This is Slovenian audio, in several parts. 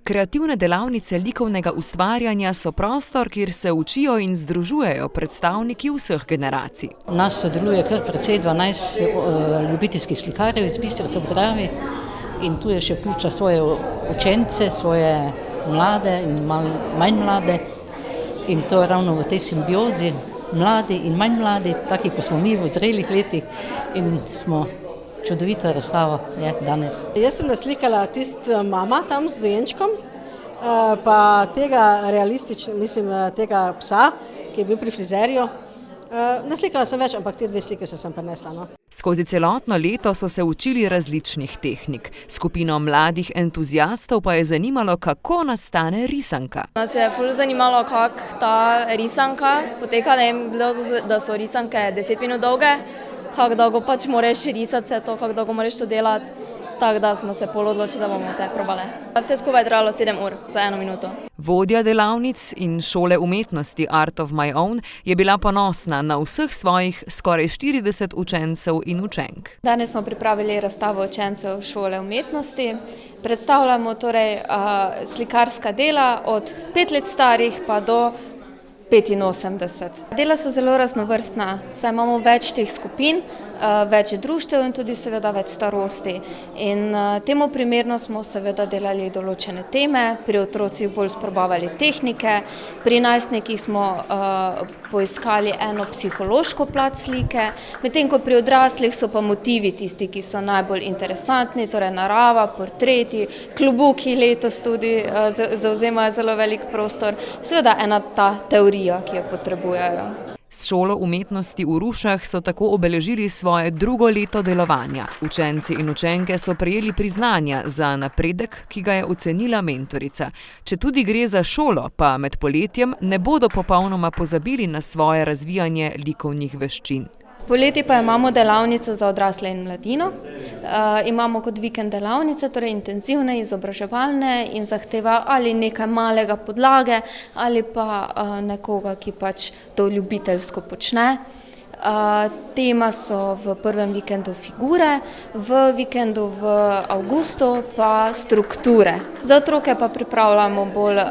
Kreativne delavnice likovnega ustvarjanja so prostor, kjer se učijo in združujejo predstavniki vseh generacij. Nas sodeluje kar precej 12 ljubiteljskih slikarjev iz Bistrice ob Dravi in tu je še vključila svoje učence, svoje mlade in manj mlade in to je ravno v tej simbiozi mladi in manj mladi, taki kot smo mi v zrelih letih in smo čudovita razstava je danes. Jaz sem naslikala tisto mama tam z dojenčkom, pa tega tega psa, ki je bil pri frizerju. Naslikala sem več, ampak te 2 slike sem prinesla. No. Skozi celotno leto so se učili različnih tehnik. Skupino mladih entuziastov pa je zanimalo, kako nastane risanka. Nas je ful zanimalo, kako ta risanka poteka, da so risanke 10 minut dolge, kako dolgo pač moraš risati se to, kako dolgo moraš to delati. Tako da smo se pol odločili, da bomo te probale. Vse skupaj je trajalo 7 ur za 1 minuto. Vodja delavnic in šole umetnosti Art of My Own je bila ponosna na vseh svojih skoraj 40 učencev in učenk. Danes smo pripravili razstavo učencev šole umetnosti. Predstavljamo torej slikarska dela od 5 let starih pa do 85. Dela so zelo raznovrstna, saj imamo več teh skupin, več društev in tudi seveda več starosti. In temu primerno smo seveda delali določene teme, pri otrocih bolj sprobavali tehnike, pri najstnikih smo poiskali eno psihološko plat slike, medtem ko pri odraslih so pa motivi tisti, ki so najbolj interesantni, torej narava, portreti, klobuki letos tudi zavzemajo zelo velik prostor, seveda ena ta teorija, ki jo potrebujejo. S šolo umetnosti v Rušah so tako obeležili svoje 2. leto delovanja. Učenci in učenke so prejeli priznanja za napredek, ki ga je ocenila mentorica. Če tudi gre za šolo, pa med poletjem ne bodo popolnoma pozabili na svoje razvijanje likovnih veščin. Poleti pa imamo delavnice za odrasle in mladino. Imamo kot vikend delavnice, torej intenzivne, izobraževalne in zahteva ali nekaj malega podlage ali pa nekoga, ki pač to ljubiteljsko počne. Tema so v prvem vikendu figure, v vikendu v avgustu pa strukture. Za otroke pa pripravljamo bolj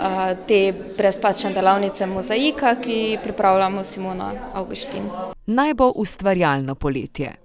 te brezplačne delavnice mozaika, ki pripravljamo Simona Augustin. Naj bo ustvarjalno poletje.